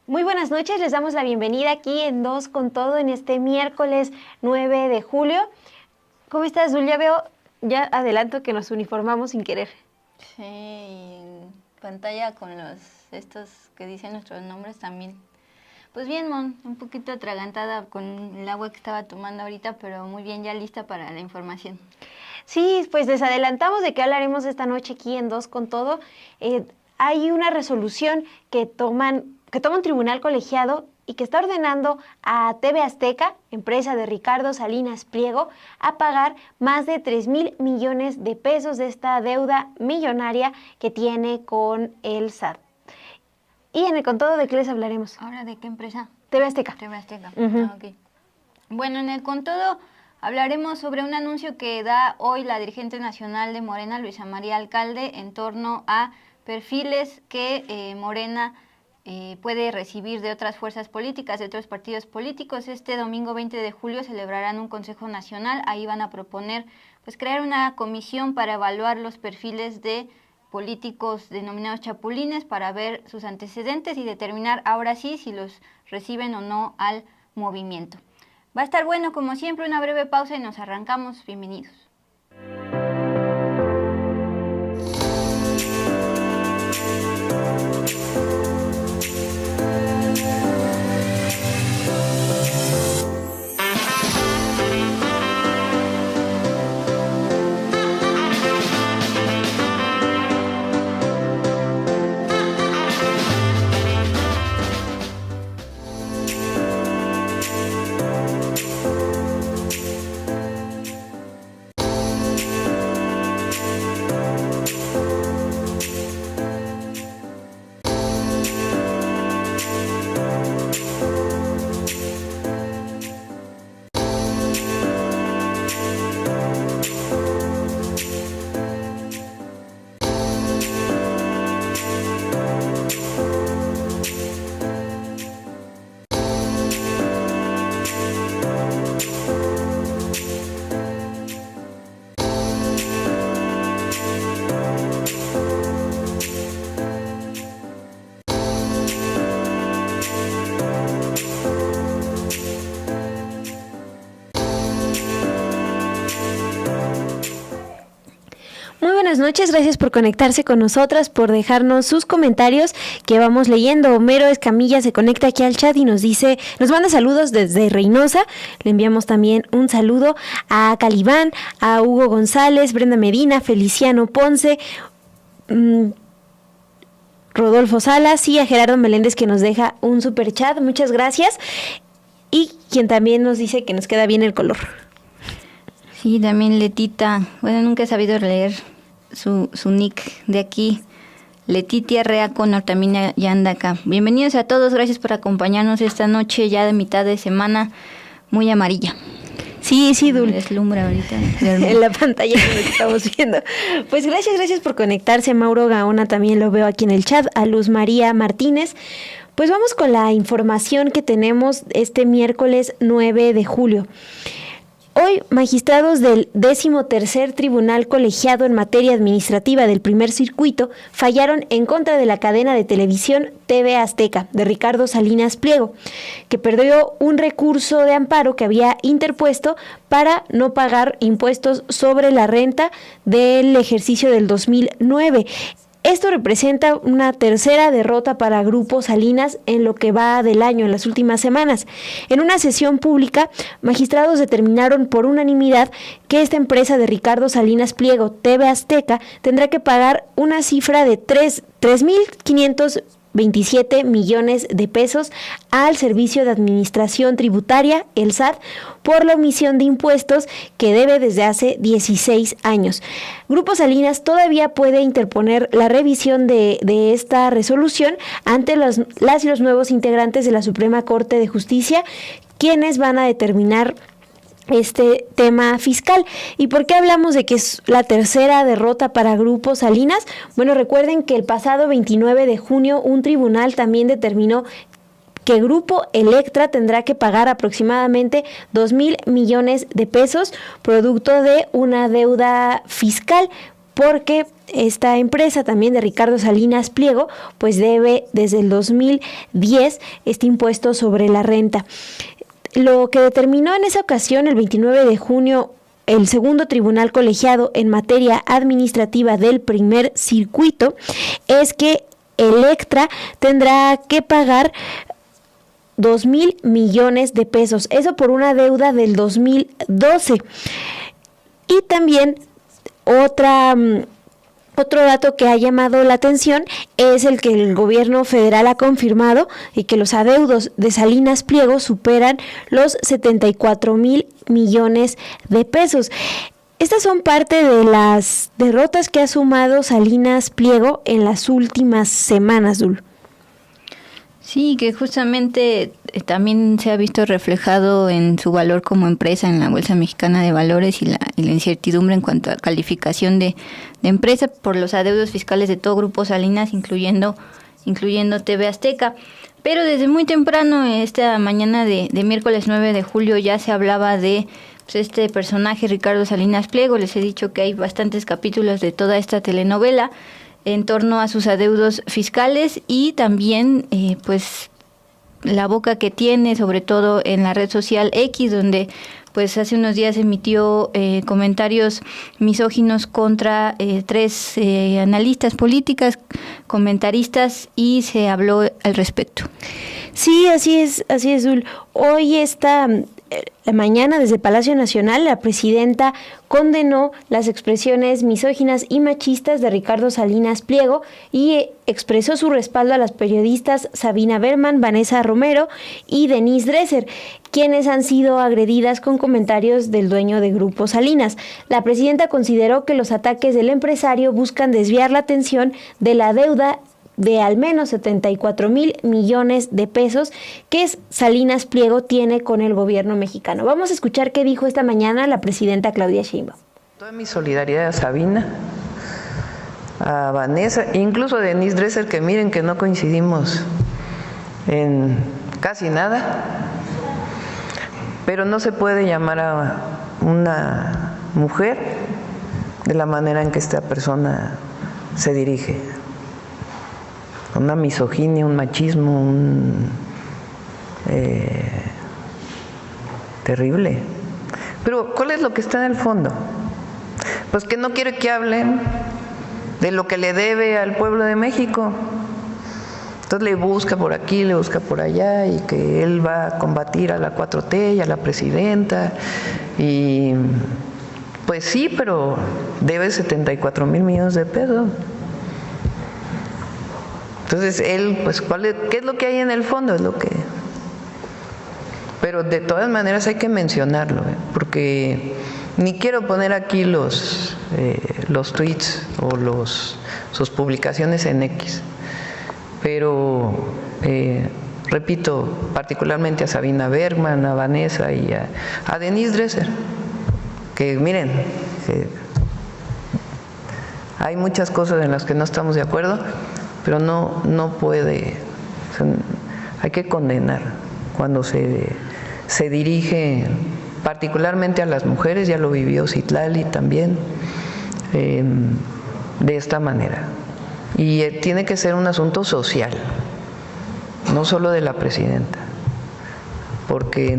Muy buenas noches, les damos la bienvenida aquí en Dos con Todo en este miércoles 9 de julio. ¿Cómo estás, Dul? Ya veo, ya adelanto que nos uniformamos sin querer. Sí, en pantalla con estos que dicen nuestros nombres también. Pues bien, Mon, un poquito atragantada con el agua que estaba tomando ahorita, pero muy bien, ya lista para la información. Sí, pues les adelantamos de qué hablaremos esta noche aquí en Dos con Todo. Hay una resolución que toma un tribunal colegiado y que está ordenando a TV Azteca, empresa de Ricardo Salinas Pliego, a pagar más de 3,000 millones de pesos de esta deuda millonaria que tiene con el SAT. Y en el Con Todo, ¿de qué les hablaremos? ¿Ahora de qué empresa? TV Azteca. TV Azteca. Uh-huh. Okay. Bueno, en el Con Todo hablaremos sobre un anuncio que da hoy la dirigente nacional de Morena, Luisa María Alcalde, en torno a perfiles que Morena puede recibir de otras fuerzas políticas, de otros partidos políticos. Este domingo 20 de julio celebrarán un Consejo Nacional. Ahí van a proponer crear una comisión para evaluar los perfiles de políticos denominados chapulines para ver sus antecedentes y determinar ahora sí si los reciben o no al movimiento. Va a estar bueno, como siempre, una breve pausa y nos arrancamos. Bienvenidos. Buenas noches, gracias por conectarse con nosotras, por dejarnos sus comentarios que vamos leyendo. Homero Escamilla se conecta aquí al chat y nos manda saludos desde Reynosa. Le enviamos también un saludo a Calibán, a Hugo González, Brenda Medina, Feliciano Ponce, Rodolfo Salas y a Gerardo Meléndez que nos deja un super chat. Muchas gracias. Y quien también nos dice que nos queda bien el color. Sí, también Letita. Bueno, nunca he sabido leer su nick de aquí. Letitia Reaco Nortamina Yandaca. Bienvenidos a todos, gracias por acompañarnos esta noche ya de mitad de semana, muy amarilla. Sí, Dul. Deslumbra ahorita. En la pantalla que estamos viendo. Pues gracias por conectarse. Mauro Gaona también lo veo aquí en el chat. A Luz María Martínez. Pues vamos con la información que tenemos este miércoles 9 de julio. Hoy, magistrados del 13º Tribunal Colegiado en Materia Administrativa del Primer Circuito fallaron en contra de la cadena de televisión TV Azteca de Ricardo Salinas Pliego, que perdió un recurso de amparo que había interpuesto para no pagar impuestos sobre la renta del ejercicio del 2009. Esto representa una tercera derrota para Grupo Salinas en lo que va del año, en las últimas semanas. En una sesión pública, magistrados determinaron por unanimidad que esta empresa de Ricardo Salinas Pliego, TV Azteca, tendrá que pagar una cifra de 3,527 millones de pesos al Servicio de Administración Tributaria, el SAT, por la omisión de impuestos que debe desde hace 16 años. Grupo Salinas todavía puede interponer la revisión de esta resolución ante las y los nuevos integrantes de la Suprema Corte de Justicia, quienes van a determinar este tema fiscal. ¿Y por qué hablamos de que es la tercera derrota para Grupo Salinas? Bueno, recuerden que el pasado 29 de junio un tribunal también determinó que Grupo Electra tendrá que pagar aproximadamente 2,000 millones de pesos, producto de una deuda fiscal porque esta empresa también de Ricardo Salinas Pliego pues debe desde el 2010 este impuesto sobre la renta. Lo que determinó en esa ocasión, el 29 de junio, el segundo tribunal colegiado en materia administrativa del primer circuito, es que Electra tendrá que pagar 2,000 millones de pesos, eso por una deuda del 2012. Y también otro dato que ha llamado la atención es el que el gobierno federal ha confirmado y que los adeudos de Salinas Pliego superan los 74,000 millones de pesos. Estas son parte de las derrotas que ha sumado Salinas Pliego en las últimas semanas, Dul. Sí, que justamente también se ha visto reflejado en su valor como empresa en la Bolsa Mexicana de Valores y la incertidumbre en cuanto a calificación de empresa por los adeudos fiscales de todo Grupo Salinas, incluyendo TV Azteca. Pero desde muy temprano, esta mañana de miércoles 9 de julio, ya se hablaba de este personaje, Ricardo Salinas Pliego. Les he dicho que hay bastantes capítulos de toda esta telenovela en torno a sus adeudos fiscales y también pues la boca que tiene, sobre todo en la red social X, donde pues hace unos días emitió comentarios misóginos contra 3 analistas políticas, comentaristas, y se habló al respecto. Sí, así es, Dul. Hoy la mañana desde Palacio Nacional, la presidenta condenó las expresiones misóginas y machistas de Ricardo Salinas Pliego y expresó su respaldo a las periodistas Sabina Berman, Vanessa Romero y Denise Dresser, quienes han sido agredidas con comentarios del dueño de Grupo Salinas. La presidenta consideró que los ataques del empresario buscan desviar la atención de la deuda de al menos 74,000 millones de pesos que Salinas Pliego tiene con el gobierno mexicano. Vamos a escuchar qué dijo esta mañana la presidenta Claudia Sheinbaum. Toda mi solidaridad a Sabina, a Vanessa, incluso a Denise Dresser, que miren que no coincidimos en casi nada, pero no se puede llamar a una mujer de la manera en que esta persona se dirige. Una misoginia, un machismo, terrible. Pero ¿cuál es lo que está en el fondo? Pues que no quiere que hablen de lo que le debe al pueblo de México. Entonces le busca por aquí, le busca por allá, y que él va a combatir a la 4T y a la presidenta. Y pues sí, pero debe 74,000 millones de pesos. Entonces él, pues, ¿qué es lo que hay en el fondo? Es lo que... Pero de todas maneras hay que mencionarlo, porque ni quiero poner aquí los tweets o sus publicaciones en X, pero repito, particularmente a Sabina Berman, a Vanessa y a Denise Dresser, que miren, hay muchas cosas en las que no estamos de acuerdo, pero no puede, o sea, hay que condenar cuando se dirige particularmente a las mujeres, ya lo vivió Citlali también, de esta manera. Y tiene que ser un asunto social, no solo de la presidenta, porque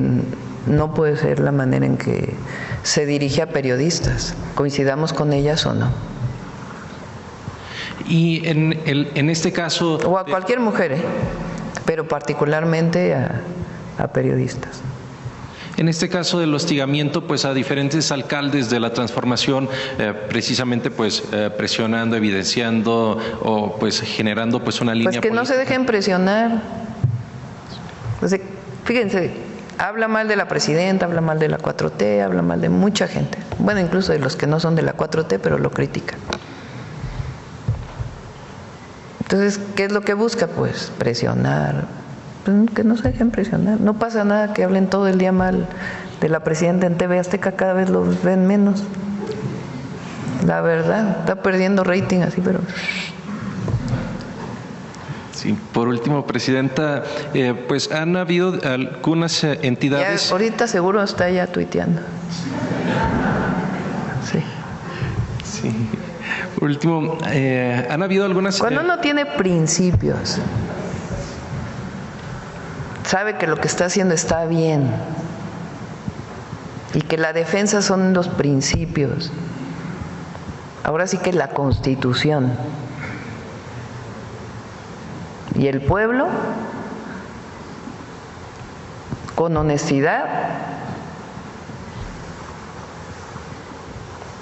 no puede ser la manera en que se dirige a periodistas, coincidamos con ellas o no. Y en este caso... O a cualquier mujer, pero particularmente a periodistas. En este caso del hostigamiento, pues a diferentes alcaldes de la transformación, precisamente pues presionando, evidenciando o pues generando pues una línea. Pues que política. No se dejen presionar. Pues, fíjense, habla mal de la presidenta, habla mal de la 4T, habla mal de mucha gente. Bueno, incluso de los que no son de la 4T, pero lo critican. Entonces, ¿qué es lo que busca? Pues presionar, pues que no se dejen presionar. No pasa nada que hablen todo el día mal de la presidenta en TV Azteca, cada vez los ven menos. La verdad, está perdiendo rating así, pero... Sí, por último, presidenta, pues han habido algunas entidades... Ya, ahorita seguro está ya tuiteando. Sí. Sí. último, ¿han habido algunas... Cuando uno tiene principios, sabe que lo que está haciendo está bien y que la defensa son los principios, ahora sí que la Constitución, y el pueblo, con honestidad,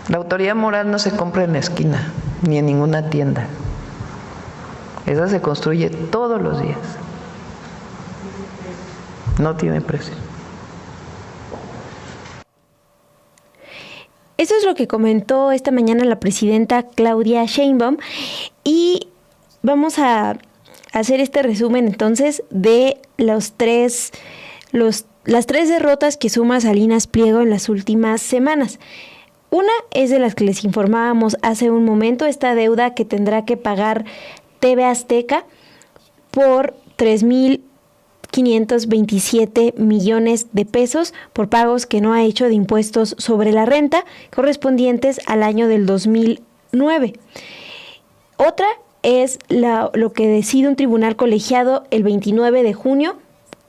la autoridad moral no se compra en la esquina, ni en ninguna tienda. Esa se construye todos los días. No tiene precio. Eso es lo que comentó esta mañana la presidenta Claudia Sheinbaum, y vamos a hacer este resumen entonces de las tres derrotas que suma Salinas Pliego en las últimas semanas. Una es de las que les informábamos hace un momento, esta deuda que tendrá que pagar TV Azteca por 3,527 millones de pesos por pagos que no ha hecho de impuestos sobre la renta correspondientes al año del 2009. Otra es lo que decide un tribunal colegiado el 29 de junio,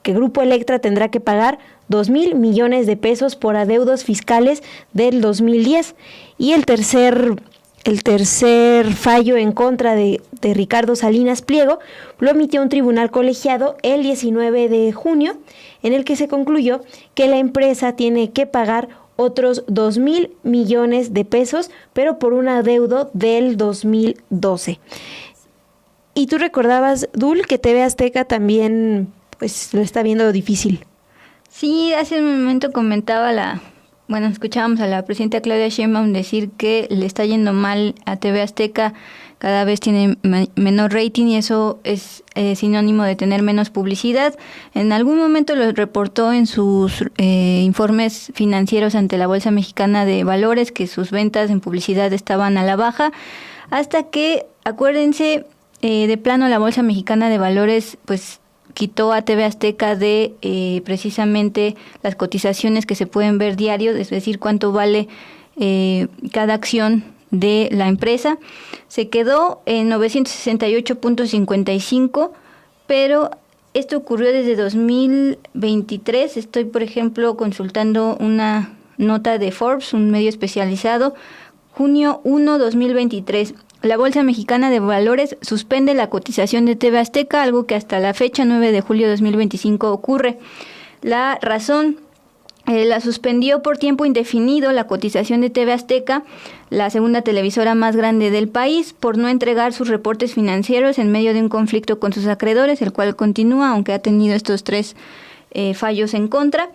que Grupo Electra tendrá que pagar 2,000 millones de pesos por adeudos fiscales del 2010. Y el tercer fallo en contra de Ricardo Salinas Pliego lo emitió un tribunal colegiado el 19 de junio, en el que se concluyó que la empresa tiene que pagar otros 2,000 millones de pesos, pero por un adeudo del 2012. Y tú recordabas, Dul, que TV Azteca también pues lo está viendo difícil. Sí, hace un momento escuchábamos a la presidenta Claudia Sheinbaum decir que le está yendo mal a TV Azteca, cada vez tiene menor rating y eso es sinónimo de tener menos publicidad. En algún momento lo reportó en sus informes financieros ante la Bolsa Mexicana de Valores que sus ventas en publicidad estaban a la baja, hasta que, acuérdense, de plano la Bolsa Mexicana de Valores pues quitó a TV Azteca de precisamente las cotizaciones que se pueden ver diario, es decir, cuánto vale cada acción de la empresa. Se quedó en 968.55, pero esto ocurrió desde 2023. Estoy, por ejemplo, consultando una nota de Forbes, un medio especializado, junio 1, 2023. La Bolsa Mexicana de Valores suspende la cotización de TV Azteca, algo que hasta la fecha 9 de julio de 2025 ocurre. La razón, la suspendió por tiempo indefinido la cotización de TV Azteca, la segunda televisora más grande del país, por no entregar sus reportes financieros en medio de un conflicto con sus acreedores, el cual continúa, aunque ha tenido estos 3 fallos en contra.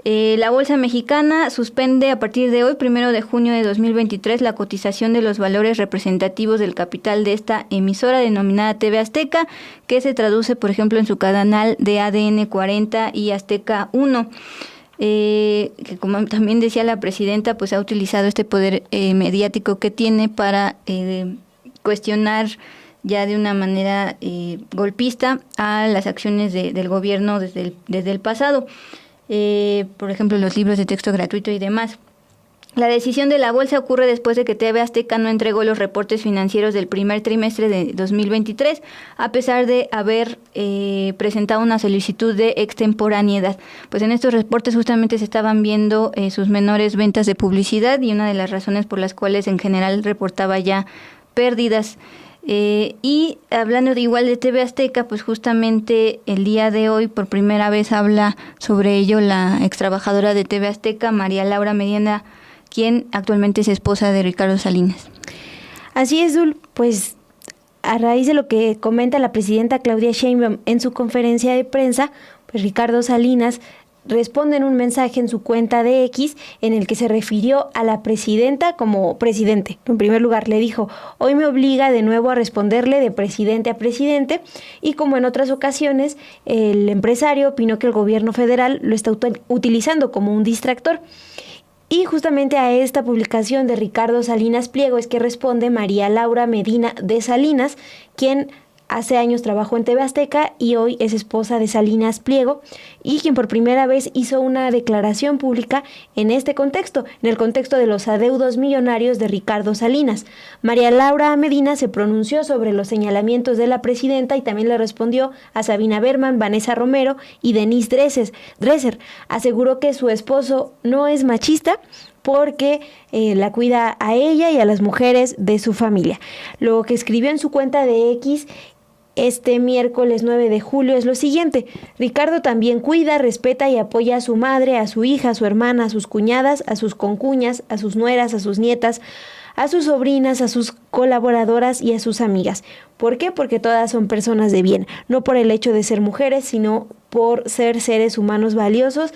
La Bolsa Mexicana suspende a partir de hoy, 1 de junio de 2023, la cotización de los valores representativos del capital de esta emisora denominada TV Azteca, que se traduce, por ejemplo, en su canal de ADN 40 y Azteca 1. Que como también decía la presidenta, pues ha utilizado este poder mediático que tiene para cuestionar ya de una manera golpista a las acciones del gobierno desde el pasado. Por ejemplo, los libros de texto gratuito y demás. La decisión de la bolsa ocurre después de que TV Azteca no entregó los reportes financieros del primer trimestre de 2023, a pesar de haber presentado una solicitud de extemporaneidad. Pues en estos reportes justamente se estaban viendo sus menores ventas de publicidad y una de las razones por las cuales en general reportaba ya pérdidas. Y hablando de igual de TV Azteca, pues justamente el día de hoy por primera vez habla sobre ello la extrabajadora de TV Azteca, María Laura Medina, quien actualmente es esposa de Ricardo Salinas. Así es, Dul, pues a raíz de lo que comenta la presidenta Claudia Sheinbaum en su conferencia de prensa, pues Ricardo Salinas responde en un mensaje en su cuenta de X en el que se refirió a la presidenta como presidente. En primer lugar le dijo: hoy me obliga de nuevo a responderle de presidente a presidente, y como en otras ocasiones el empresario opinó que el gobierno federal lo está utilizando como un distractor. Y justamente a esta publicación de Ricardo Salinas Pliego es que responde María Laura Medina de Salinas, quien Hace años trabajó en TV Azteca y hoy es esposa de Salinas Pliego, y quien por primera vez hizo una declaración pública en este contexto, en el contexto de los adeudos millonarios de Ricardo Salinas. María Laura Medina se pronunció sobre los señalamientos de la presidenta y también le respondió a Sabina Berman, Vanessa Romero y Denise Dresser. Aseguró que su esposo no es machista porque la cuida a ella y a las mujeres de su familia. Lo que escribió en su cuenta de X este miércoles 9 de julio es lo siguiente: Ricardo también cuida, respeta y apoya a su madre, a su hija, a su hermana, a sus cuñadas, a sus concuñas, a sus nueras, a sus nietas, a sus sobrinas, a sus colaboradoras y a sus amigas. ¿Por qué? Porque todas son personas de bien, no por el hecho de ser mujeres, sino por ser seres humanos valiosos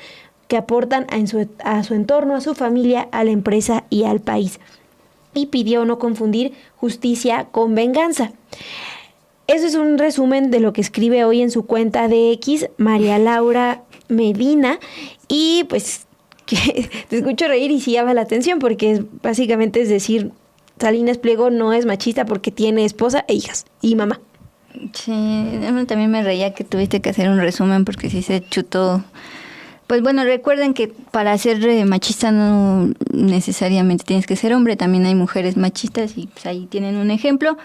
que aportan a su entorno, a su familia, a la empresa y al país. Y pidió no confundir justicia con venganza. Eso es un resumen de lo que escribe hoy en su cuenta de X María Laura Medina, y pues que te escucho reír y sí llama la atención porque básicamente es decir, Salinas Pliego no es machista porque tiene esposa e hijas y mamá. Sí, también me reía que tuviste que hacer un resumen porque sí se chutó. Pues bueno, recuerden que para ser machista no necesariamente tienes que ser hombre, también hay mujeres machistas y pues ahí tienen un ejemplo.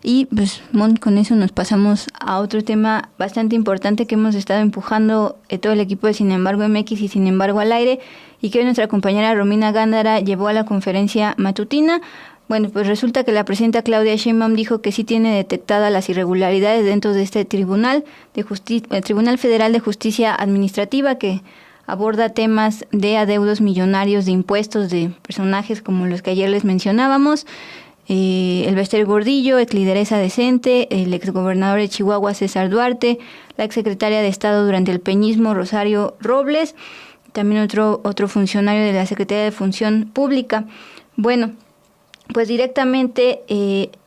Y pues con eso nos pasamos a otro tema bastante importante que hemos estado empujando todo el equipo de Sin embargo MX y Sin embargo al aire, y que hoy nuestra compañera Romina Gándara llevó a la conferencia matutina. Bueno, pues resulta que la presidenta Claudia Sheinbaum dijo que sí tiene detectadas las irregularidades dentro de este Tribunal Federal de Justicia Administrativa, que aborda temas de adeudos millonarios de impuestos de personajes como los que ayer les mencionábamos. El Bester Gordillo, ex lideresa decente, el exgobernador de Chihuahua César Duarte, la exsecretaria de Estado durante el peñismo Rosario Robles, también otro funcionario de la Secretaría de Función Pública. Bueno, pues directamente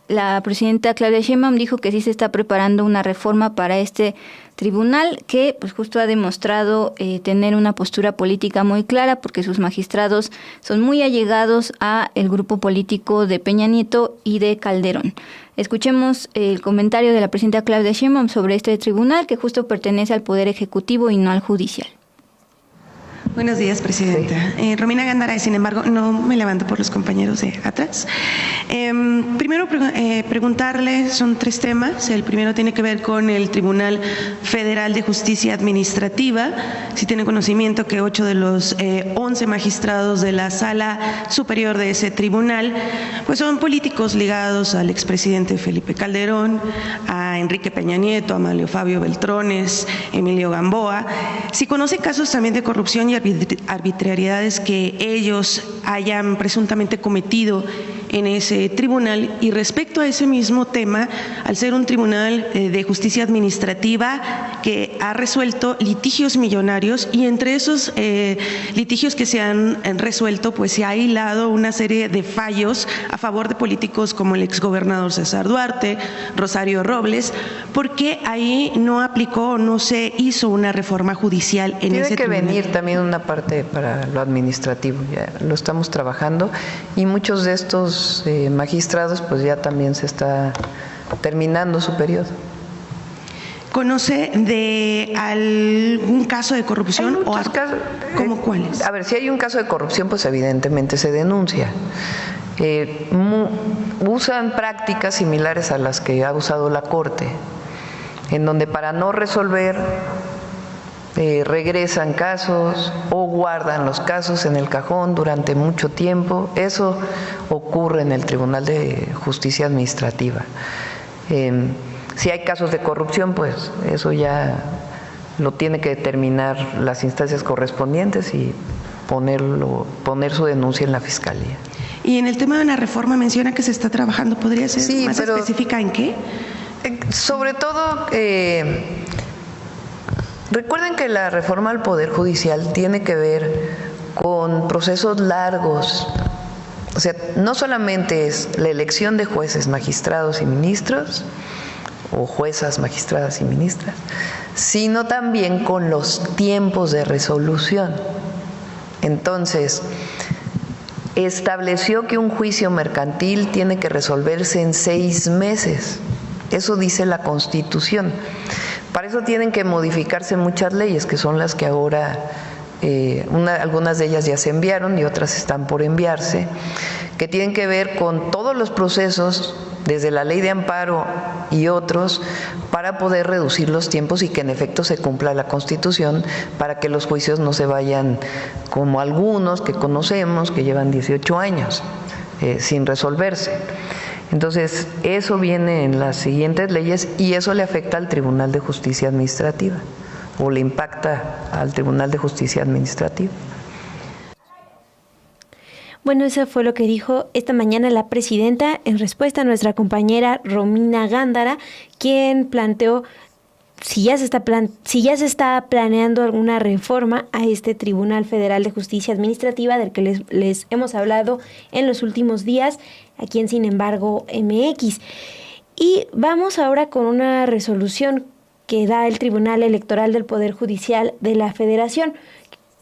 la presidenta Claudia Sheinbaum dijo que sí se está preparando una reforma para este tribunal, que pues justo ha demostrado tener una postura política muy clara, porque sus magistrados son muy allegados a el grupo político de Peña Nieto y de Calderón. Escuchemos el comentario de la presidenta Claudia Sheinbaum sobre este tribunal, que justo pertenece al Poder Ejecutivo y no al Judicial. Buenos días, Presidenta. Romina Gándara, sin embargo, no me levanto por los compañeros de atrás. Primero, preguntarle, son 3 temas. El primero tiene que ver con el Tribunal Federal de Justicia Administrativa. Si tiene conocimiento que 8 de los 11 magistrados de la Sala Superior de ese tribunal, pues son políticos ligados al expresidente Felipe Calderón, a Enrique Peña Nieto, a Amalio Fabio Beltrones, Emilio Gamboa. Si conoce casos también de corrupción y arbitrariedades que ellos hayan presuntamente cometido en ese tribunal. Y respecto a ese mismo tema, al ser un tribunal de justicia administrativa que ha resuelto litigios millonarios, y entre esos litigios que se han resuelto, pues se ha hilado una serie de fallos a favor de políticos como el exgobernador César Duarte, Rosario Robles, porque ahí no aplicó, no se hizo una reforma judicial en ese tribunal. Tiene que venir también una parte para lo administrativo, ya lo estamos trabajando, y muchos de estos magistrados pues ya también se está terminando su periodo. ¿Conoce de algún caso de corrupción? Hay muchos casos. ¿Cómo cuáles? A ver, si hay un caso de corrupción, pues evidentemente se denuncia. Usan prácticas similares a las que ha usado la Corte, en donde para no resolver regresan casos o guardan los casos en el cajón durante mucho tiempo. Eso ocurre en el Tribunal de Justicia Administrativa. Si hay casos de corrupción, pues eso ya lo tiene que determinar las instancias correspondientes y poner su denuncia en la Fiscalía. Y en el tema de una reforma menciona que se está trabajando. ¿Podría ser más específica en qué? Sobre todo, recuerden que la reforma al Poder Judicial tiene que ver con procesos largos. O sea, no solamente es la elección de jueces, magistrados y ministros, o juezas, magistradas y ministras, sino también con los tiempos de resolución. Entonces, estableció que un juicio mercantil tiene que resolverse en 6 meses. Eso dice la Constitución. Para eso tienen que modificarse muchas leyes, que son las que ahora, algunas de ellas ya se enviaron y otras están por enviarse, que tienen que ver con todos los procesos, desde la ley de amparo y otros, para poder reducir los tiempos y que en efecto se cumpla la Constitución, para que los juicios no se vayan como algunos que conocemos, que llevan 18 años sin resolverse. Entonces, eso viene en las siguientes leyes y eso le afecta al Tribunal de Justicia Administrativa o le impacta al Tribunal de Justicia Administrativa. Bueno, eso fue lo que dijo esta mañana la presidenta en respuesta a nuestra compañera Romina Gándara, quien planteó si ya se está planeando alguna reforma a este Tribunal Federal de Justicia Administrativa del que les hemos hablado en los últimos días aquí en Sin embargo MX. Y vamos ahora con una resolución que da el Tribunal Electoral del Poder Judicial de la Federación.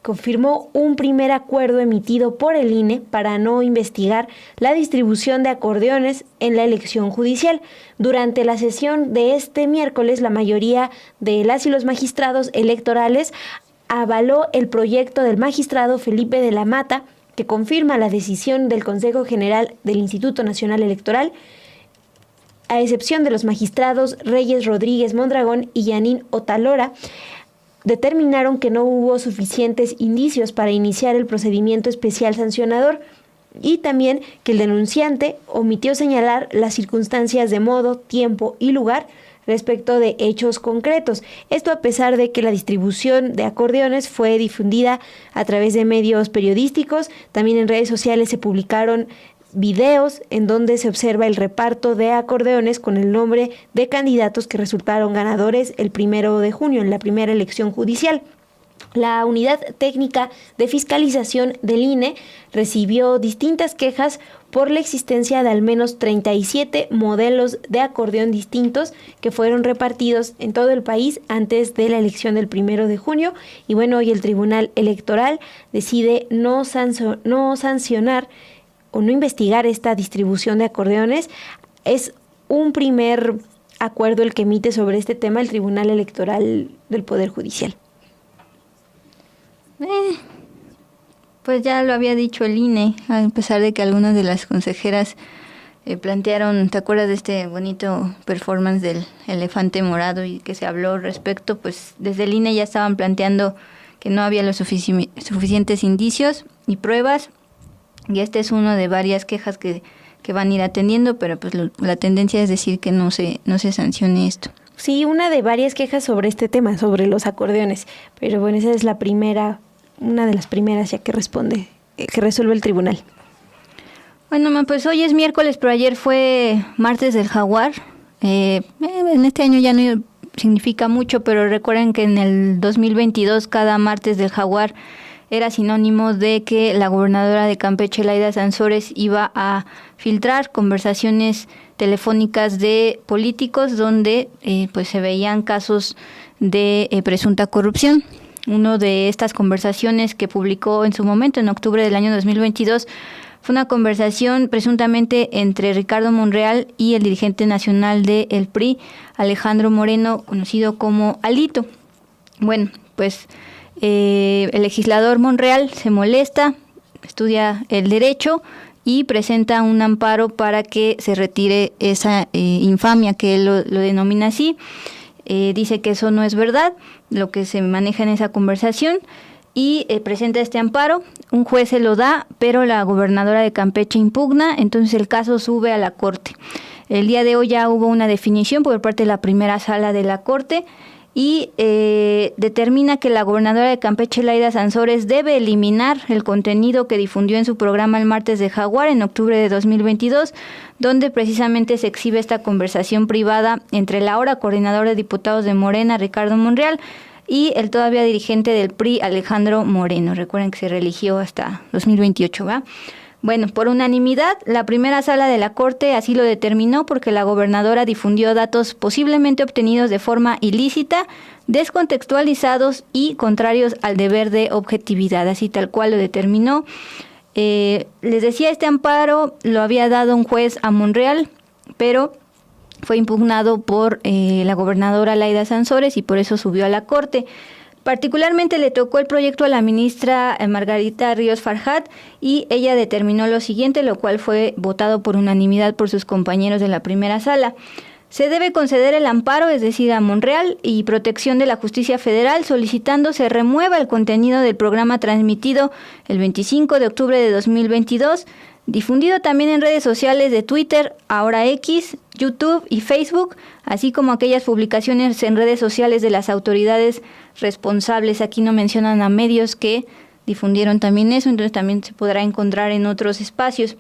Confirmó un primer acuerdo emitido por el INE para no investigar la distribución de acordeones en la elección judicial. Durante la sesión de este miércoles, la mayoría de las y los magistrados electorales avaló el proyecto del magistrado Felipe de la Mata, que confirma la decisión del Consejo General del Instituto Nacional Electoral, a excepción de los magistrados Reyes Rodríguez Mondragón y Yanín Otalora, determinaron que no hubo suficientes indicios para iniciar el procedimiento especial sancionador y también que el denunciante omitió señalar las circunstancias de modo, tiempo y lugar respecto de hechos concretos. Esto a pesar de que la distribución de acordeones fue difundida a través de medios periodísticos, también en redes sociales se publicaron videos en donde se observa el reparto de acordeones con el nombre de candidatos que resultaron ganadores el 1 de junio en la primera elección judicial. La Unidad Técnica de Fiscalización del INE recibió distintas quejas por la existencia de al menos 37 modelos de acordeón distintos que fueron repartidos en todo el país antes de la elección del 1 de junio. Y bueno, hoy el Tribunal Electoral decide no sancionar o no investigar esta distribución de acordeones. Es un primer acuerdo el que emite sobre este tema el Tribunal Electoral del Poder Judicial. Pues ya lo había dicho el INE, a pesar de que algunas de las consejeras plantearon, ¿te acuerdas de este bonito performance del elefante morado y que se habló al respecto? Pues desde el INE ya estaban planteando que no había los suficientes indicios y pruebas. Y este es uno de varias quejas que van a ir atendiendo, pero pues la tendencia es decir que no se sancione esto. Sí, una de varias quejas sobre este tema, sobre los acordeones. Pero bueno, esa es la primera, una de las primeras ya que resuelve el tribunal. Bueno, pues hoy es miércoles, pero ayer fue martes del jaguar. En este año ya no significa mucho, pero recuerden que en el 2022 cada martes del jaguar era sinónimo de que la gobernadora de Campeche, Laida Sansores, iba a filtrar conversaciones telefónicas de políticos donde pues se veían casos de presunta corrupción. Una de estas conversaciones que publicó en su momento, en octubre del año 2022, fue una conversación presuntamente entre Ricardo Monreal y el dirigente nacional del PRI, Alejandro Moreno, conocido como Alito. Bueno, pues el legislador Monreal se molesta, estudia el derecho y presenta un amparo para que se retire esa infamia, que él lo denomina así. Dice que eso no es verdad, lo que se maneja en esa conversación, y presenta este amparo. Un juez se lo da, pero la gobernadora de Campeche impugna, entonces el caso sube a la Corte. El día de hoy ya hubo una definición por parte de la primera sala de la Corte, y determina que la gobernadora de Campeche, Laida Sansores, debe eliminar el contenido que difundió en su programa El Martes de Jaguar en octubre de 2022, donde precisamente se exhibe esta conversación privada entre el ahora coordinador de diputados de Morena, Ricardo Monreal, y el todavía dirigente del PRI, Alejandro Moreno. Recuerden que se reeligió hasta 2028, ¿va? Bueno, por unanimidad, la primera sala de la Corte así lo determinó porque la gobernadora difundió datos posiblemente obtenidos de forma ilícita, descontextualizados y contrarios al deber de objetividad, así tal cual lo determinó. Les decía, este amparo lo había dado un juez a Monreal, pero fue impugnado por la gobernadora Laida Sansores y por eso subió a la Corte. Particularmente le tocó el proyecto a la ministra Margarita Ríos Farjat y ella determinó lo siguiente, lo cual fue votado por unanimidad por sus compañeros de la primera sala. Se debe conceder el amparo, es decir, a Monreal y protección de la justicia federal, solicitando se remueva el contenido del programa transmitido el 25 de octubre de 2022, difundido también en redes sociales de Twitter, ahora X, YouTube y Facebook, así como aquellas publicaciones en redes sociales de las autoridades responsables. Aquí no mencionan a medios que difundieron también eso, entonces también se podrá encontrar en otros espacios.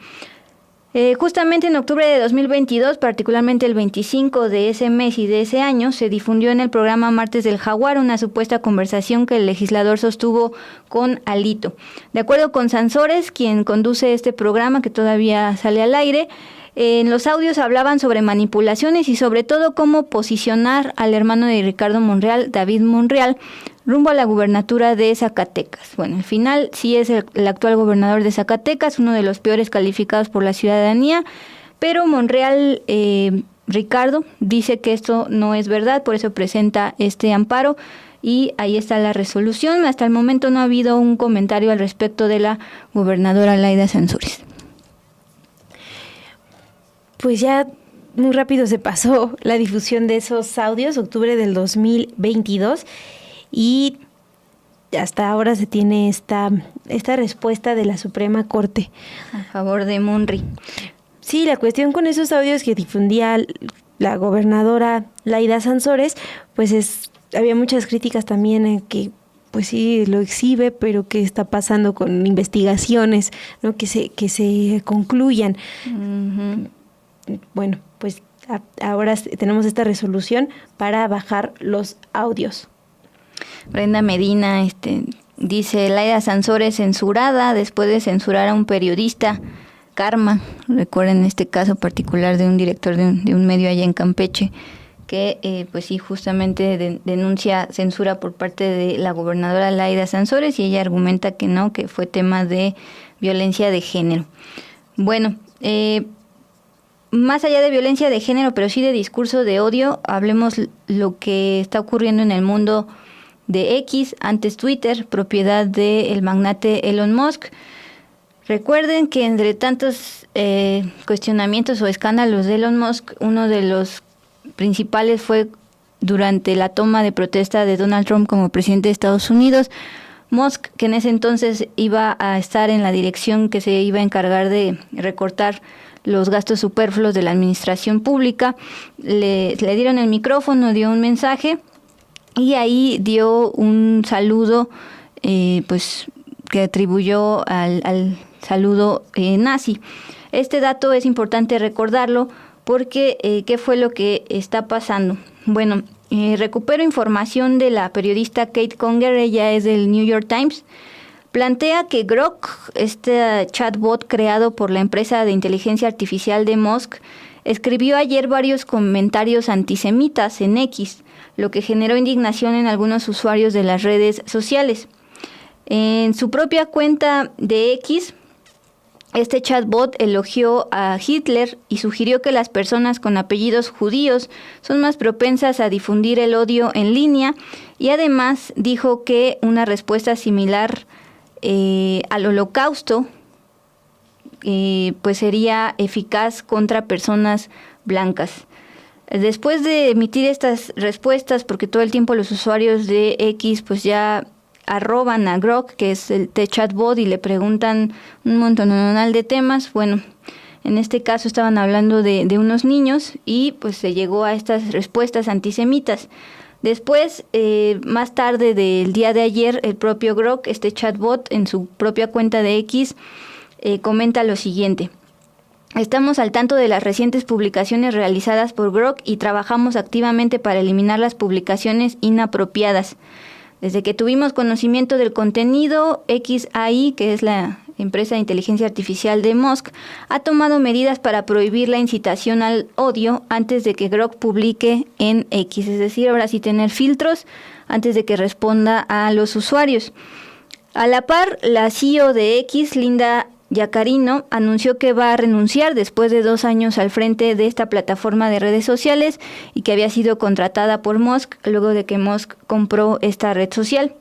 Justamente en octubre de 2022, particularmente el 25 de ese mes y de ese año, se difundió en el programa Martes del Jaguar una supuesta conversación que el legislador sostuvo con Alito. De acuerdo con Sansores, quien conduce este programa que todavía sale al aire, en los audios hablaban sobre manipulaciones y sobre todo cómo posicionar al hermano de Ricardo Monreal, David Monreal, rumbo a la gubernatura de Zacatecas. Bueno, al final sí es el actual gobernador de Zacatecas, uno de los peores calificados por la ciudadanía, pero Monreal, Ricardo, dice que esto no es verdad, por eso presenta este amparo y ahí está la resolución. Hasta el momento no ha habido un comentario al respecto de la gobernadora Laida Sansores. Pues ya muy rápido se pasó la difusión de esos audios, octubre del 2022, y hasta ahora se tiene esta respuesta de la Suprema Corte A favor de Monri. Sí, la cuestión con esos audios que difundía la gobernadora Laida Sansores, pues había muchas críticas también en que pues sí lo exhibe, pero qué está pasando con investigaciones, ¿no? Que se concluyan. Uh-huh. Bueno, pues ahora tenemos esta resolución para bajar los audios. Brenda Medina dice: Laida Sansores censurada después de censurar a un periodista. Karma, recuerden este caso particular de un director de un medio allá en Campeche, que pues sí, justamente denuncia censura por parte de la gobernadora Laida Sansores y ella argumenta que no, que fue tema de violencia de género. Bueno, más allá de violencia de género, pero sí de discurso de odio, hablemos lo que está ocurriendo en el mundo de X, antes Twitter, propiedad del magnate Elon Musk. Recuerden que entre tantos cuestionamientos o escándalos de Elon Musk, uno de los principales fue durante la toma de protesta de Donald Trump como presidente de Estados Unidos. Musk, que en ese entonces iba a estar en la dirección que se iba a encargar de recortar los gastos superfluos de la administración pública, le dieron el micrófono, dio un mensaje y ahí dio un saludo pues que atribuyó al saludo nazi. Este dato es importante recordarlo porque ¿qué fue lo que está pasando? Bueno, recupero información de la periodista Kate Conger, ella es del New York Times. Plantea que Grok, este chatbot creado por la empresa de inteligencia artificial de Musk, escribió ayer varios comentarios antisemitas en X, lo que generó indignación en algunos usuarios de las redes sociales. En su propia cuenta de X, este chatbot elogió a Hitler y sugirió que las personas con apellidos judíos son más propensas a difundir el odio en línea y además dijo que una respuesta similar al Holocausto pues sería eficaz contra personas blancas. Después de emitir estas respuestas, porque todo el tiempo los usuarios de X pues ya arroban a Grok, que es el chatbot, y le preguntan un montón de temas. Bueno, en este caso estaban hablando de unos niños y pues se llegó a estas respuestas antisemitas. Después, más tarde del día de ayer, el propio Grok, este chatbot, en su propia cuenta de X, comenta lo siguiente: estamos al tanto de las recientes publicaciones realizadas por Grok y trabajamos activamente para eliminar las publicaciones inapropiadas. Desde que tuvimos conocimiento del contenido, XAI, que es la empresa de inteligencia artificial de Musk, ha tomado medidas para prohibir la incitación al odio antes de que Grok publique en X. Es decir, ahora sí tener filtros antes de que responda a los usuarios. A la par, la CEO de X, Linda Yacarino, anunció que va a renunciar después de 2 años al frente de esta plataforma de redes sociales y que había sido contratada por Musk luego de que Musk compró esta red social.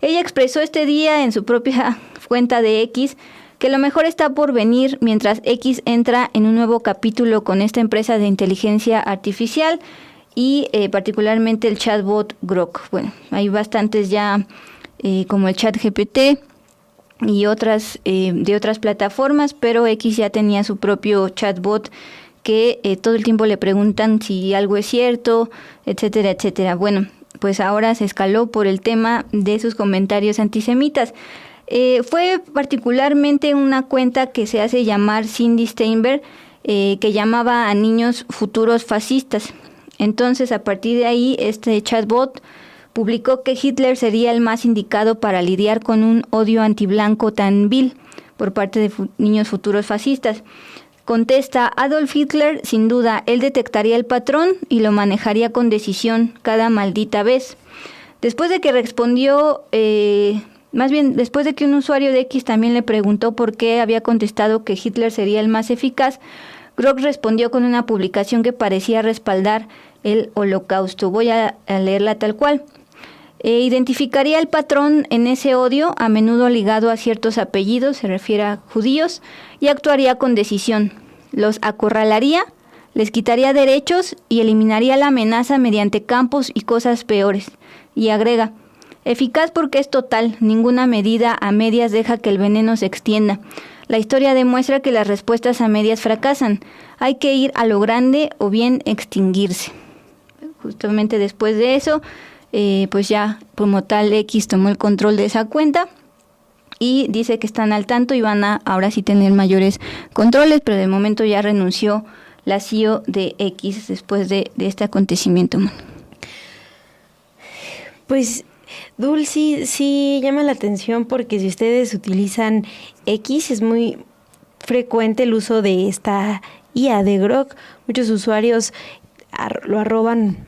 Ella expresó este día en su propia cuenta de X que lo mejor está por venir mientras X entra en un nuevo capítulo con esta empresa de inteligencia artificial y particularmente el chatbot Grok. Bueno, hay bastantes ya como el ChatGPT y otras de otras plataformas, pero X ya tenía su propio chatbot que todo el tiempo le preguntan si algo es cierto, etcétera, etcétera. Bueno, pues ahora se escaló por el tema de sus comentarios antisemitas. Fue particularmente una cuenta que se hace llamar Cindy Steinberg, que llamaba a niños futuros fascistas. Entonces, a partir de ahí, este chatbot publicó que Hitler sería el más indicado para lidiar con un odio antiblanco tan vil por parte de niños futuros fascistas. Contesta, Adolf Hitler, sin duda, él detectaría el patrón y lo manejaría con decisión cada maldita vez. Después de que respondió, después de que un usuario de X también le preguntó por qué había contestado que Hitler sería el más eficaz, Grok respondió con una publicación que parecía respaldar el Holocausto. Voy a leerla tal cual. Identificaría el patrón en ese odio, a menudo ligado a ciertos apellidos, se refiere a judíos, y actuaría con decisión. Los acorralaría, les quitaría derechos y eliminaría la amenaza mediante campos y cosas peores. Y agrega, eficaz porque es total, ninguna medida a medias deja que el veneno se extienda. La historia demuestra que las respuestas a medias fracasan. Hay que ir a lo grande o bien extinguirse. Justamente después de eso, pues ya como tal X tomó el control de esa cuenta y dice que están al tanto y van a ahora sí tener mayores controles, pero de momento ya renunció la CEO de X después de este acontecimiento. Pues Dulce, sí llama la atención porque si ustedes utilizan X es muy frecuente el uso de esta IA de Grok. Muchos usuarios lo arroban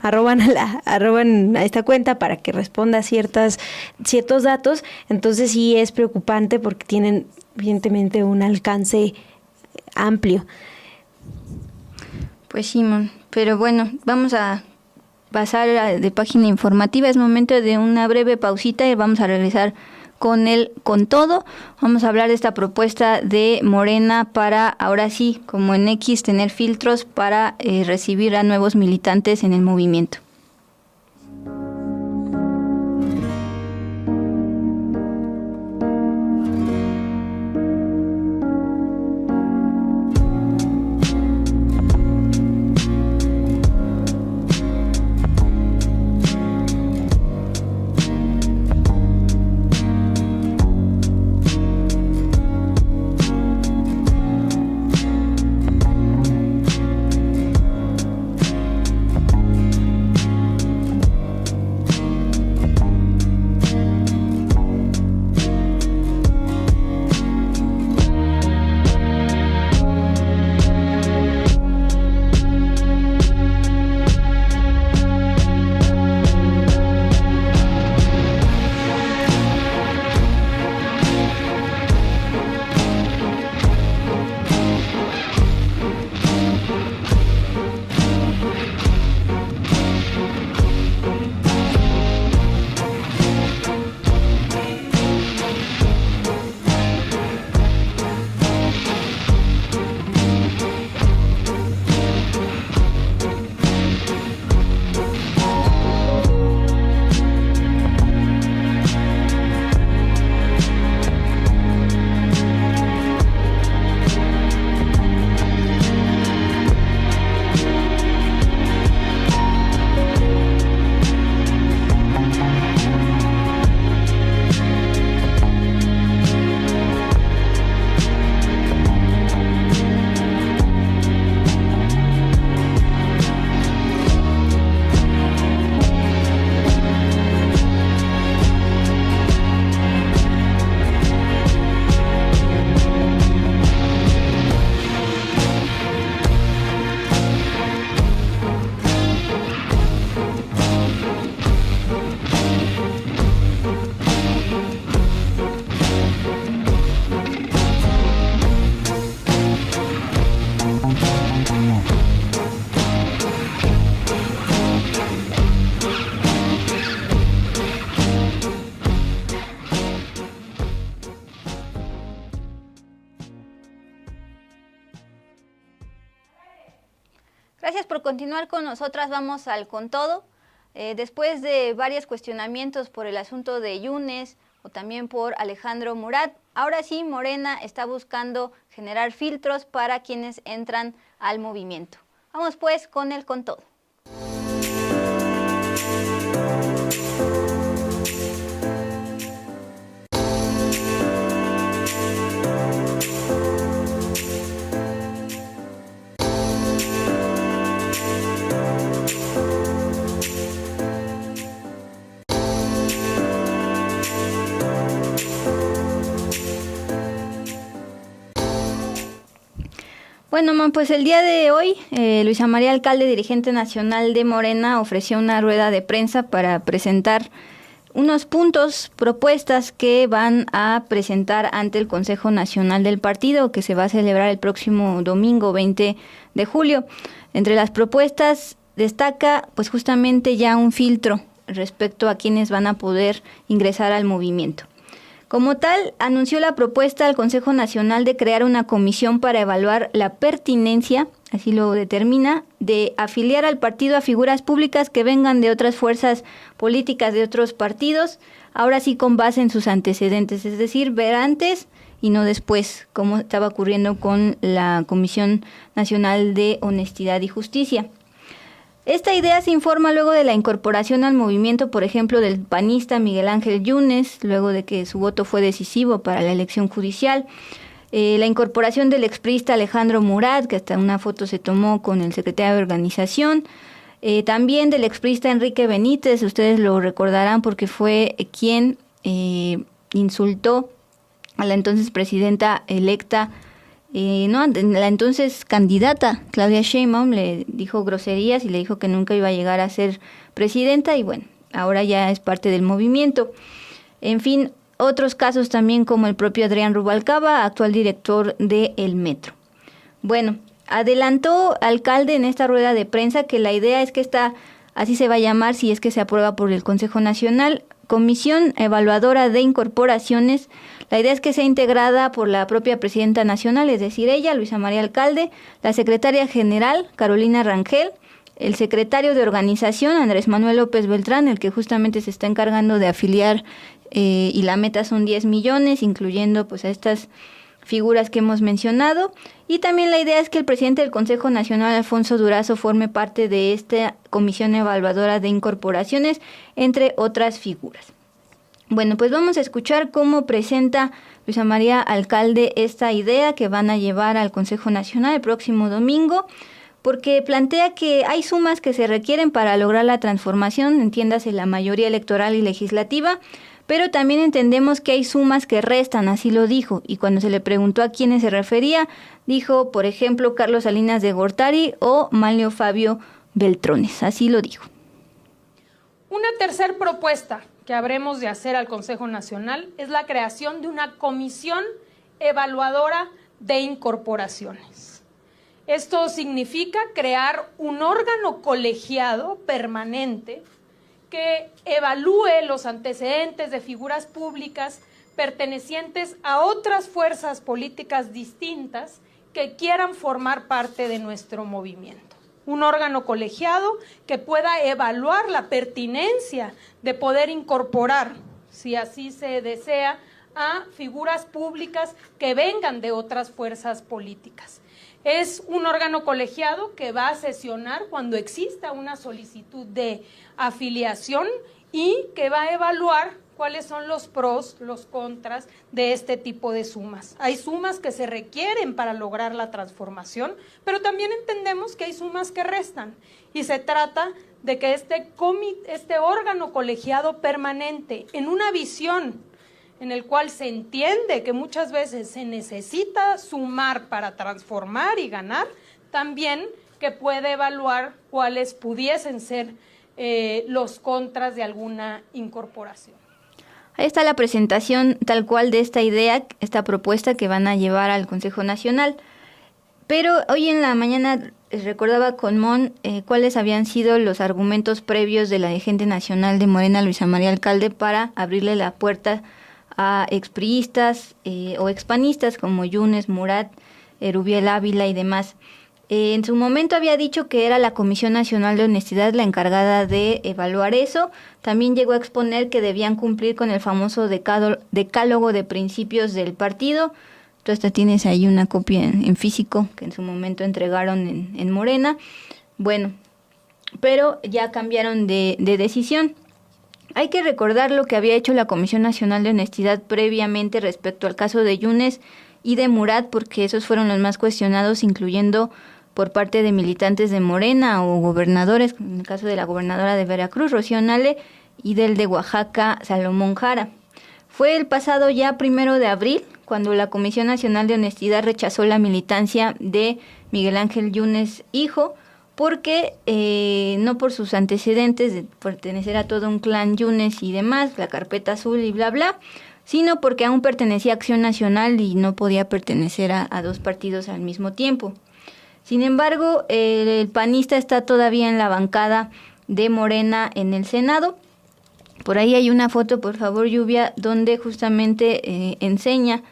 a esta cuenta para que responda a ciertos datos. Entonces sí es preocupante porque tienen evidentemente un alcance amplio. Pues sí, pero bueno, vamos a pasar de página informativa. Es momento de una breve pausita y vamos a regresar con todo. Vamos a hablar de esta propuesta de Morena para, ahora sí, como en X, tener filtros para recibir a nuevos militantes en el movimiento. por continuar con nosotras. Vamos al Con Todo. Después de varios cuestionamientos por el asunto de Yunes o también por Alejandro Murat, ahora sí Morena está buscando generar filtros para quienes entran al movimiento. Vamos pues con el Con Todo. Bueno, pues el día de hoy, Luisa María Alcalde, dirigente nacional de Morena, ofreció una rueda de prensa para presentar unos puntos, propuestas que van a presentar ante el Consejo Nacional del Partido, que se va a celebrar el próximo domingo 20 de julio. Entre las propuestas destaca pues justamente ya un filtro respecto a quienes van a poder ingresar al movimiento. Como tal, anunció la propuesta al Consejo Nacional de crear una comisión para evaluar la pertinencia, así lo determina, de afiliar al partido a figuras públicas que vengan de otras fuerzas políticas de otros partidos, ahora sí con base en sus antecedentes, es decir, ver antes y no después, como estaba ocurriendo con la Comisión Nacional de Honestidad y Justicia. Esta idea se informa luego de la incorporación al movimiento, por ejemplo, del panista Miguel Ángel Yunes, luego de que su voto fue decisivo para la elección judicial. La incorporación del expriista Alejandro Murat, que hasta una foto se tomó con el secretario de organización. También del expriista Enrique Benítez, ustedes lo recordarán porque fue quien insultó a la entonces presidenta electa, la entonces candidata Claudia Sheinbaum, le dijo groserías y le dijo que nunca iba a llegar a ser presidenta y bueno, ahora ya es parte del movimiento. En fin, otros casos también como el propio Adrián Rubalcaba, actual director de El Metro. Bueno, adelantó Alcalde en esta rueda de prensa que la idea es que así se va a llamar si es que se aprueba por el Consejo Nacional, Comisión Evaluadora de Incorporaciones. La idea es que sea integrada por la propia presidenta nacional, es decir, ella, Luisa María Alcalde, la secretaria general, Carolina Rangel, el secretario de organización, Andrés Manuel López Beltrán, el que justamente se está encargando de afiliar y la meta son 10 millones, incluyendo pues a estas figuras que hemos mencionado. Y también la idea es que el presidente del Consejo Nacional, Alfonso Durazo, forme parte de esta Comisión Evaluadora de Incorporaciones, entre otras figuras. Bueno, pues vamos a escuchar cómo presenta Luisa María Alcalde esta idea que van a llevar al Consejo Nacional el próximo domingo, porque plantea que hay sumas que se requieren para lograr la transformación, entiéndase la mayoría electoral y legislativa, pero también entendemos que hay sumas que restan, así lo dijo, y cuando se le preguntó a quiénes se refería, dijo, por ejemplo, Carlos Salinas de Gortari o Manlio Fabio Beltrones, así lo dijo. Una tercera propuesta que habremos de hacer al Consejo Nacional es la creación de una comisión evaluadora de incorporaciones. Esto significa crear un órgano colegiado permanente que evalúe los antecedentes de figuras públicas pertenecientes a otras fuerzas políticas distintas que quieran formar parte de nuestro movimiento. Un órgano colegiado que pueda evaluar la pertinencia de poder incorporar, si así se desea, a figuras públicas que vengan de otras fuerzas políticas. Es un órgano colegiado que va a sesionar cuando exista una solicitud de afiliación y que va a evaluar cuáles son los pros, los contras de este tipo de sumas. Hay sumas que se requieren para lograr la transformación, pero también entendemos que hay sumas que restan y se trata de que este órgano colegiado permanente, en una visión en el cual se entiende que muchas veces se necesita sumar para transformar y ganar, también que puede evaluar cuáles pudiesen ser los contras de alguna incorporación. Ahí está la presentación tal cual de esta idea, esta propuesta que van a llevar al Consejo Nacional. Pero hoy en la mañana recordaba con Mon cuáles habían sido los argumentos previos de la dirigente nacional de Morena, Luisa María Alcalde, para abrirle la puerta a expriistas o expanistas como Yunes, Murat, Rubiel Ávila y demás. En su momento había dicho que era la Comisión Nacional de Honestidad la encargada de evaluar eso. También llegó a exponer que debían cumplir con el famoso decálogo de principios del partido. Tú hasta tienes ahí una copia en físico que en su momento entregaron en Morena. Bueno, pero ya cambiaron de decisión. Hay que recordar lo que había hecho la Comisión Nacional de Honestidad previamente respecto al caso de Yunes y de Murat, porque esos fueron los más cuestionados, incluyendo por parte de militantes de Morena o gobernadores, en el caso de la gobernadora de Veracruz, Rocío Nale, y del de Oaxaca, Salomón Jara. Fue el pasado ya 1 de abril, cuando la Comisión Nacional de Honestidad rechazó la militancia de Miguel Ángel Yunes hijo, porque no por sus antecedentes de pertenecer a todo un clan Yunes y demás, la carpeta azul y bla bla, sino porque aún pertenecía a Acción Nacional y no podía pertenecer a dos partidos al mismo tiempo. Sin embargo, el panista está todavía en la bancada de Morena en el Senado. Por ahí hay una foto, por favor, Lluvia, donde justamente enseña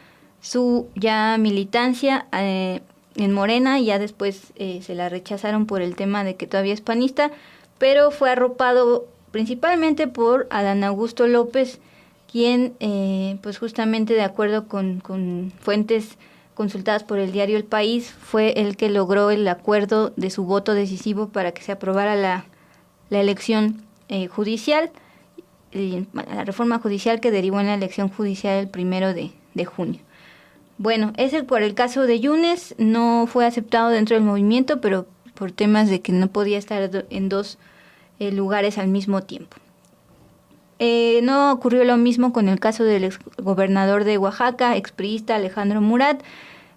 su ya militancia en Morena, y ya después se la rechazaron por el tema de que todavía es panista, pero fue arropado principalmente por Adán Augusto López, quien, pues justamente de acuerdo con fuentes consultadas por el diario El País, fue el que logró el acuerdo de su voto decisivo para que se aprobara la elección judicial, la reforma judicial que derivó en la elección judicial el 1 de junio. Bueno, ese por el caso de Yunes no fue aceptado dentro del movimiento, pero por temas de que no podía estar en dos lugares al mismo tiempo. No ocurrió lo mismo con el caso del exgobernador de Oaxaca, expriista Alejandro Murat.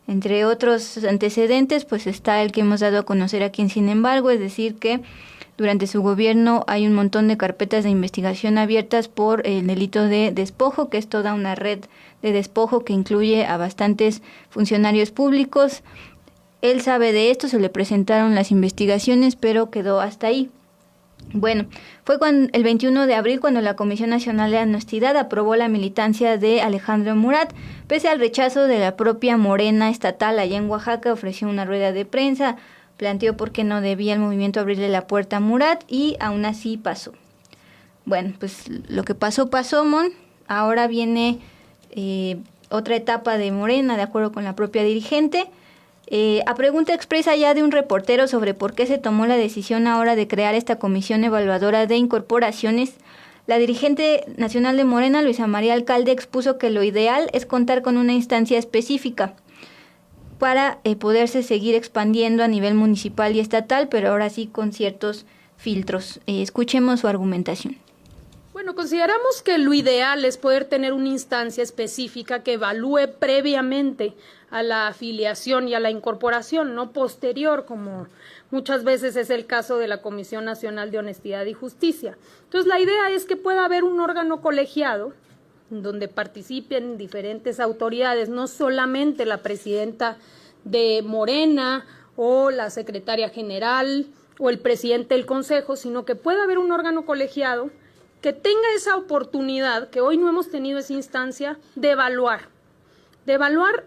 Entre otros antecedentes, pues está el que hemos dado a conocer aquí en Sin embargo, es decir que durante su gobierno hay un montón de carpetas de investigación abiertas por el delito de despojo, que es toda una red de despojo que incluye a bastantes funcionarios públicos. Él sabe de esto, se le presentaron las investigaciones, pero quedó hasta ahí. Bueno, fue el 21 de abril cuando la Comisión Nacional de Honestidad aprobó la militancia de Alejandro Murat. Pese al rechazo de la propia Morena estatal allá en Oaxaca, ofreció una rueda de prensa, planteó por qué no debía el movimiento abrirle la puerta a Murat, y aún así pasó. Bueno, pues lo que pasó, Mon. Ahora viene otra etapa de Morena, de acuerdo con la propia dirigente. A pregunta expresa ya de un reportero sobre por qué se tomó la decisión ahora de crear esta comisión evaluadora de incorporaciones, la dirigente nacional de Morena, Luisa María Alcalde, expuso que lo ideal es contar con una instancia específica para poderse seguir expandiendo a nivel municipal y estatal, pero ahora sí con ciertos filtros. Escuchemos su argumentación. Bueno, consideramos que lo ideal es poder tener una instancia específica que evalúe previamente a la afiliación y a la incorporación, no posterior, como muchas veces es el caso de la Comisión Nacional de Honestidad y Justicia. Entonces, la idea es que pueda haber un órgano colegiado donde participen diferentes autoridades, no solamente la presidenta de Morena o la secretaria general o el presidente del consejo, sino que pueda haber un órgano colegiado que tenga esa oportunidad, que hoy no hemos tenido esa instancia, de evaluar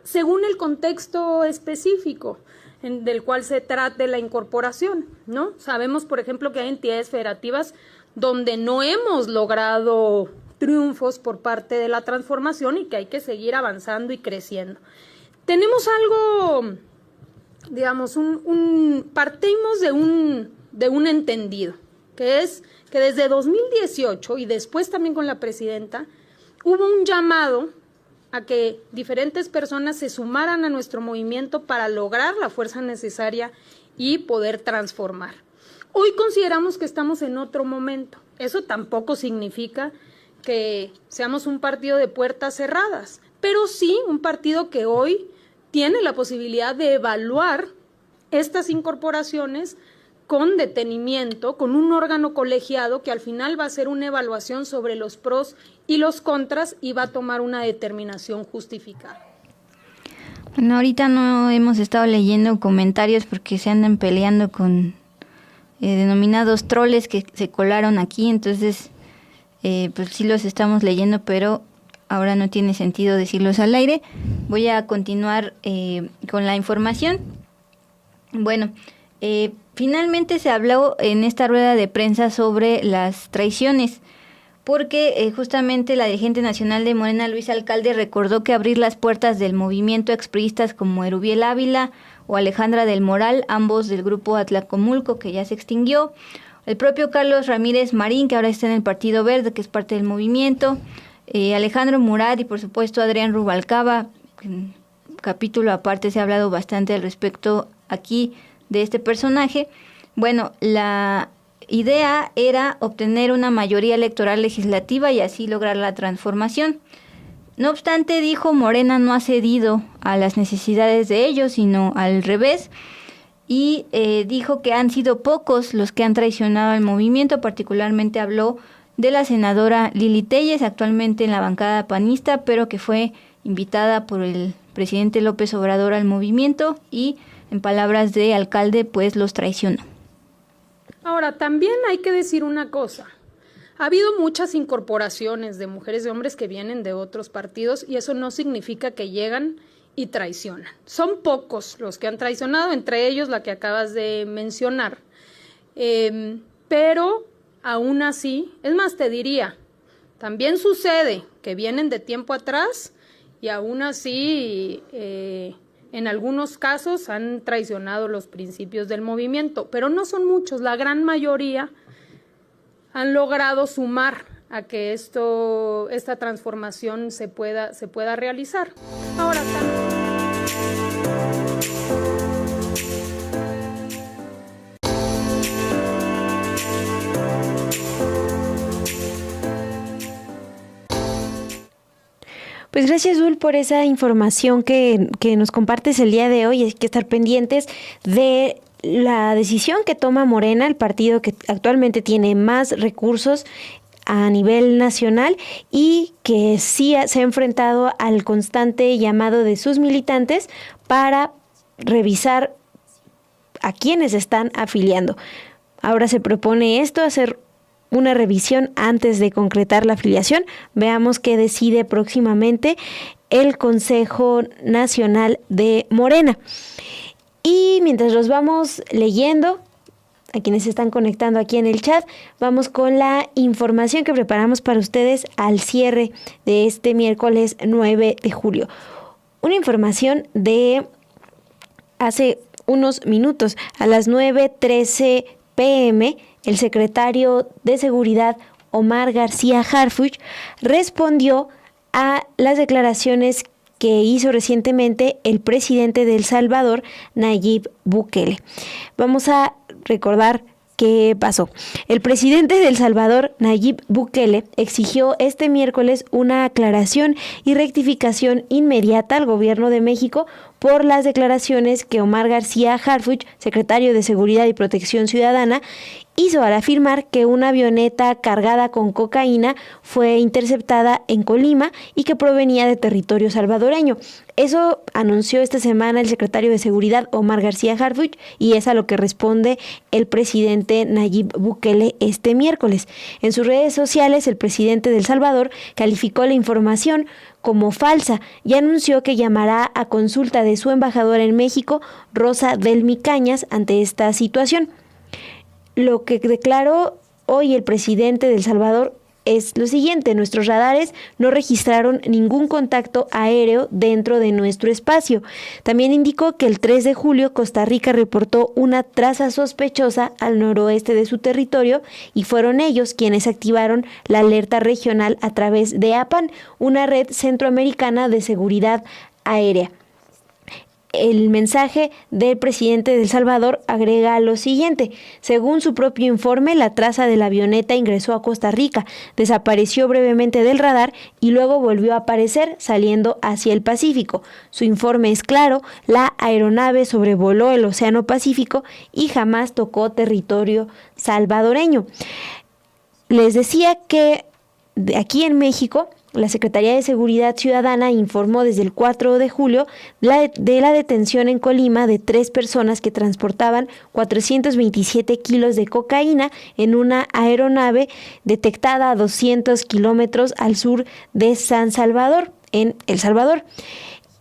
según el contexto específico del cual se trate la incorporación, ¿no? Sabemos, por ejemplo, que hay entidades federativas donde no hemos logrado triunfos por parte de la transformación y que hay que seguir avanzando y creciendo. Tenemos algo, digamos, partimos de un entendido, que es que desde 2018 y después también con la presidenta hubo un llamado a que diferentes personas se sumaran a nuestro movimiento para lograr la fuerza necesaria y poder transformar. Hoy consideramos que estamos en otro momento. Eso tampoco significa que seamos un partido de puertas cerradas, pero sí un partido que hoy tiene la posibilidad de evaluar estas incorporaciones con detenimiento, con un órgano colegiado que al final va a hacer una evaluación sobre los pros y los contras y va a tomar una determinación justificada. Bueno, ahorita no hemos estado leyendo comentarios porque se andan peleando con denominados troles que se colaron aquí, entonces pues sí los estamos leyendo, pero ahora no tiene sentido decirlos al aire. Voy a continuar con la información. Bueno, finalmente se habló en esta rueda de prensa sobre las traiciones, porque justamente la dirigente nacional de Morena, Luisa Alcalde, recordó que abrir las puertas del movimiento expriistas como Erubiel Ávila o Alejandra del Moral, ambos del grupo Atlacomulco, que ya se extinguió, el propio Carlos Ramírez Marín, que ahora está en el Partido Verde, que es parte del movimiento, Alejandro Murat y por supuesto Adrián Rubalcaba. En capítulo aparte se ha hablado bastante al respecto aquí de este personaje. Bueno, la idea era obtener una mayoría electoral legislativa y así lograr la transformación. No obstante, dijo, Morena no ha cedido a las necesidades de ellos, sino al revés, y dijo que han sido pocos los que han traicionado al movimiento. Particularmente habló de la senadora Lili Téllez, actualmente en la bancada panista, pero que fue invitada por el presidente López Obrador al movimiento y, en palabras de Alcalde, pues los traicionó. Ahora, también hay que decir una cosa. Ha habido muchas incorporaciones de mujeres y hombres que vienen de otros partidos y eso no significa que llegan y traicionan. Son pocos los que han traicionado, entre ellos la que acabas de mencionar. Pero aún así, es más, te diría, también sucede que vienen de tiempo atrás y aún así en algunos casos han traicionado los principios del movimiento, pero no son muchos, la gran mayoría han logrado sumar a que esta transformación se pueda realizar. Ahora Pues gracias, Dul, por esa información que nos compartes el día de hoy. Hay que estar pendientes de la decisión que toma Morena, el partido que actualmente tiene más recursos a nivel nacional y que sí se ha enfrentado al constante llamado de sus militantes para revisar a quienes están afiliando. Ahora se propone esto, hacer una revisión antes de concretar la afiliación. Veamos qué decide próximamente el Consejo Nacional de Morena. Y mientras los vamos leyendo, a quienes se están conectando aquí en el chat, vamos con la información que preparamos para ustedes al cierre de este miércoles 9 de julio. Una información de hace unos minutos, a las 9:13 p.m., el secretario de Seguridad, Omar García Harfuch, respondió a las declaraciones que hizo recientemente el presidente de El Salvador, Nayib Bukele. Vamos a recordar qué pasó. El presidente de El Salvador, Nayib Bukele, exigió este miércoles una aclaración y rectificación inmediata al gobierno de México por las declaraciones que Omar García Harfuch, secretario de Seguridad y Protección Ciudadana, hizo al afirmar que una avioneta cargada con cocaína fue interceptada en Colima y que provenía de territorio salvadoreño. Eso anunció esta semana el secretario de Seguridad, Omar García Harfuch, y es a lo que responde el presidente Nayib Bukele este miércoles. En sus redes sociales, el presidente de El Salvador calificó la información como falsa y anunció que llamará a consulta de su embajadora en México, Rosa Delmy Cañas, ante esta situación. Lo que declaró hoy el presidente de El Salvador es lo siguiente: nuestros radares no registraron ningún contacto aéreo dentro de nuestro espacio. También indicó que el 3 de julio Costa Rica reportó una traza sospechosa al noroeste de su territorio y fueron ellos quienes activaron la alerta regional a través de APAN, una red centroamericana de seguridad aérea. El mensaje del presidente de El Salvador agrega lo siguiente: según su propio informe, la traza de la avioneta ingresó a Costa Rica, desapareció brevemente del radar y luego volvió a aparecer saliendo hacia el Pacífico. Su informe es claro: la aeronave sobrevoló el Océano Pacífico y jamás tocó territorio salvadoreño. Les decía que aquí en México, la Secretaría de Seguridad Ciudadana informó desde el 4 de julio de la detención en Colima de 3 personas que transportaban 427 kilos de cocaína en una aeronave detectada a 200 kilómetros al sur de San Salvador, en El Salvador.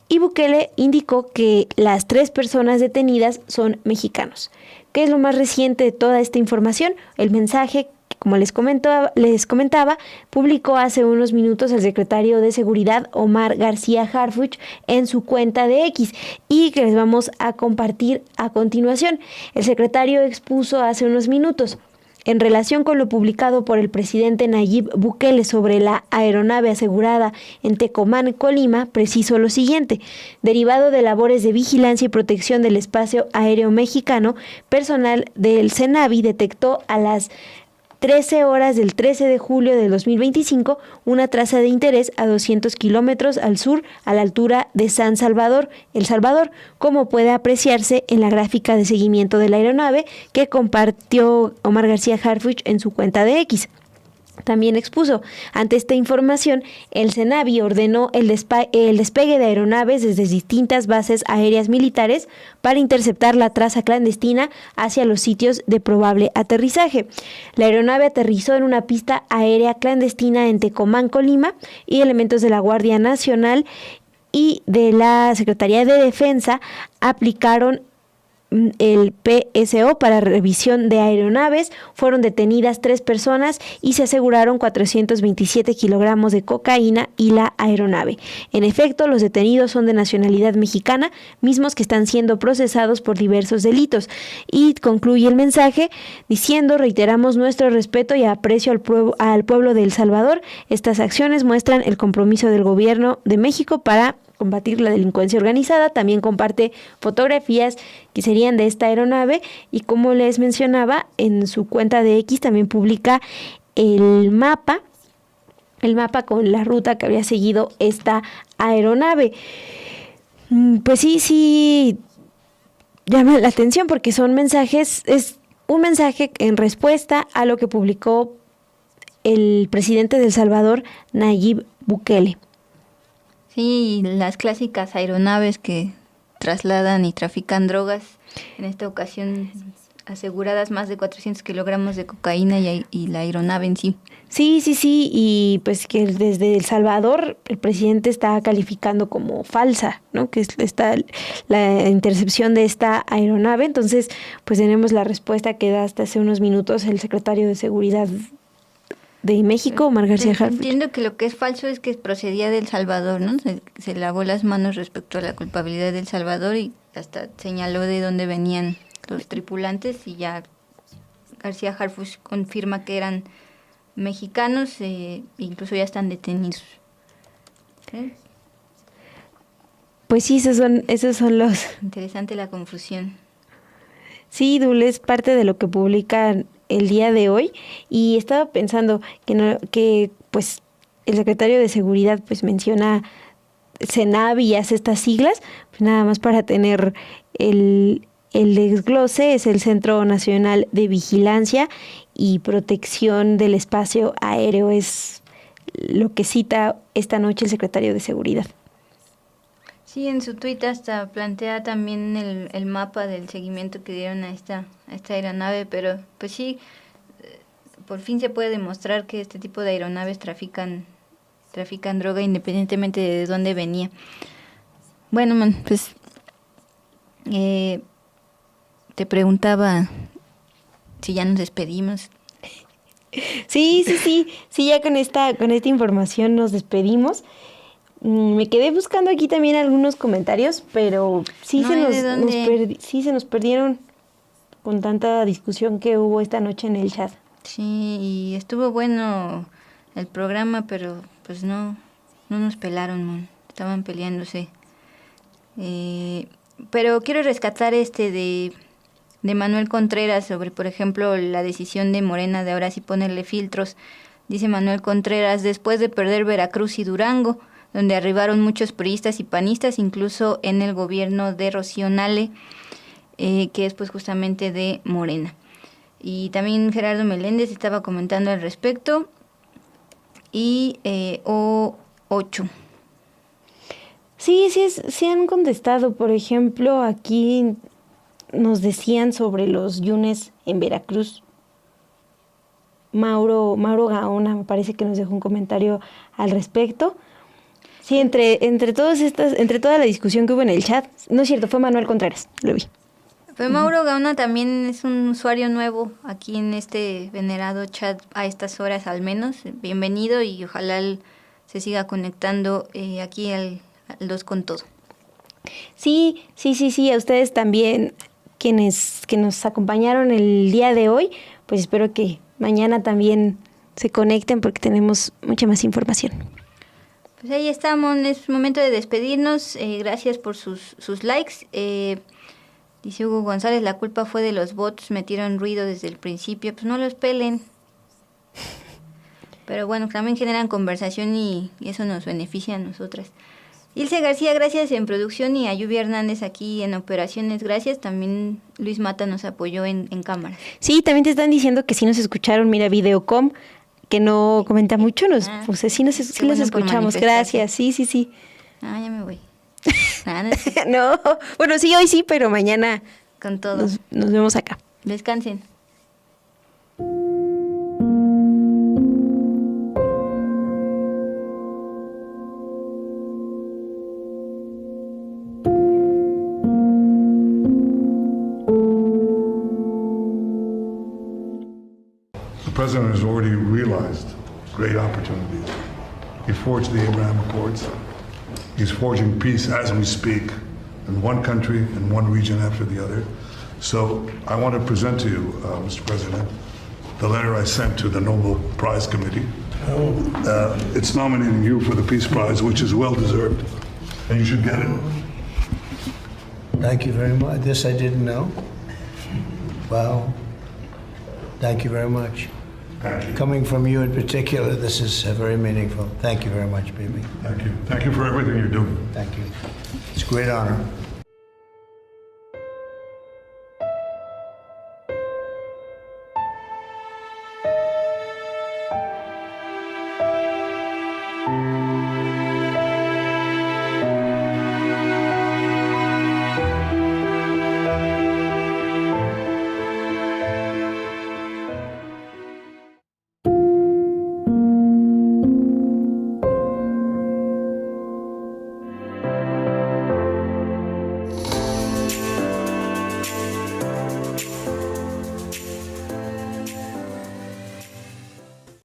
y Bukele indicó que las 3 personas detenidas son mexicanos. ¿Qué es lo más reciente de toda esta información? El mensaje, como les comentaba, publicó hace unos minutos el secretario de Seguridad, Omar García Harfuch, en su cuenta de X, y que les vamos a compartir a continuación. El secretario expuso hace unos minutos: en relación con lo publicado por el presidente Nayib Bukele sobre la aeronave asegurada en Tecomán, Colima, preciso lo siguiente: derivado de labores de vigilancia y protección del espacio aéreo mexicano, personal del CENAVI detectó a las 13 horas del 13 de julio del 2025 una traza de interés a 200 kilómetros al sur, a la altura de San Salvador, El Salvador, como puede apreciarse en la gráfica de seguimiento de la aeronave que compartió Omar García Harfuch en su cuenta de X. También expuso: ante esta información, el CENAVI ordenó el despegue de aeronaves desde distintas bases aéreas militares para interceptar la traza clandestina hacia los sitios de probable aterrizaje. La aeronave aterrizó en una pista aérea clandestina en Tecomán, Colima, y elementos de la Guardia Nacional y de la Secretaría de Defensa aplicaron el PSO para revisión de aeronaves. Fueron detenidas 3 personas y se aseguraron 427 kilogramos de cocaína y la aeronave. En efecto, los detenidos son de nacionalidad mexicana, mismos que están siendo procesados por diversos delitos. Y concluye el mensaje diciendo: reiteramos nuestro respeto y aprecio al pueblo de El Salvador. Estas acciones muestran el compromiso del gobierno de México para combatir la delincuencia organizada. También comparte fotografías que serían de esta aeronave, y como les mencionaba, en su cuenta de X también publica el mapa con la ruta que había seguido esta aeronave. Pues sí llama la atención porque son mensajes, es un mensaje en respuesta a lo que publicó el presidente de El Salvador, Nayib Bukele. Sí, las clásicas aeronaves que trasladan y trafican drogas, en esta ocasión aseguradas más de 400 kilogramos de cocaína y la aeronave en sí. Sí, y pues que desde El Salvador el presidente está calificando como falsa, ¿no? Que está la intercepción de esta aeronave. Entonces, pues tenemos la respuesta que da hasta hace unos minutos el secretario de Seguridad de México, Omar García Harfuch. Entiendo que lo que es falso es que procedía de El Salvador, ¿no? Se lavó las manos respecto a la culpabilidad de El Salvador y hasta señaló de dónde venían los tripulantes, y ya García Harfuch confirma que eran mexicanos, incluso ya están detenidos. ¿Okay? Pues sí, esos son los... Interesante la confusión. Sí, Dul, es parte de lo que publican el día de hoy, y estaba pensando que pues el secretario de Seguridad pues menciona CENAVI y hace estas siglas, pues nada más para tener el desglose. Es el Centro Nacional de Vigilancia y Protección del Espacio Aéreo, es lo que cita esta noche el secretario de Seguridad. Sí, en su tuit hasta plantea también el mapa del seguimiento que dieron a esta aeronave, pero pues sí, por fin se puede demostrar que este tipo de aeronaves trafican droga independientemente de dónde venía. Bueno, pues te preguntaba si ya nos despedimos. Sí, ya con esta información nos despedimos. Me quedé buscando aquí también algunos comentarios, pero sí se nos perdieron con tanta discusión que hubo esta noche en el chat. Sí, y estuvo bueno el programa, pero pues no nos pelaron, estaban peleándose. Pero quiero rescatar de Manuel Contreras sobre, por ejemplo, la decisión de Morena de ahora sí ponerle filtros. Dice Manuel Contreras: después de perder Veracruz y Durango, donde arribaron muchos priistas y panistas, incluso en el gobierno de Rocío Nale, que es pues justamente de Morena. Y también Gerardo Meléndez estaba comentando al respecto. Y O8. Sí han contestado. Por ejemplo, aquí nos decían sobre los yunes en Veracruz. Mauro Gaona me parece que nos dejó un comentario al respecto. Sí, entre toda la discusión que hubo en el chat, no es cierto, fue Manuel Contreras, lo vi. Pues Mauro Gaona también es un usuario nuevo aquí en este venerado chat a estas horas al menos. Bienvenido y ojalá se siga conectando aquí al 2 con todo. Sí, a ustedes también, que nos acompañaron el día de hoy, pues espero que mañana también se conecten porque tenemos mucha más información. Pues ahí estamos, es momento de despedirnos. Gracias por sus likes. Dice Hugo González, la culpa fue de los bots, metieron ruido desde el principio. Pues no los pelen. Pero bueno, también generan conversación y eso nos beneficia a nosotras. Ilse García, gracias en producción, y a Lluvia Hernández aquí en operaciones, gracias. También Luis Mata nos apoyó en cámaras. Sí, también te están diciendo que sí nos escucharon, mira, Videocom, que no comenta mucho, pues sí los escuchamos, gracias, sí. Ah, ya me voy. No, bueno, sí, hoy sí, pero mañana con todo. Nos vemos acá. Descansen. The president has already realized great opportunities. He forged the Abraham Accords. He's forging peace as we speak in one country and one region after the other. So I want to present to you, Mr. President, the letter I sent to the Nobel Prize Committee. It's nominating you for the Peace Prize, which is well deserved, and you should get it. Thank you very much. This I didn't know. Wow. Thank you very much. Thank you. Coming from you in particular, this is very meaningful. Thank you very much, baby. Thank you. Thank you for everything you're doing. Thank you. It's a great honor.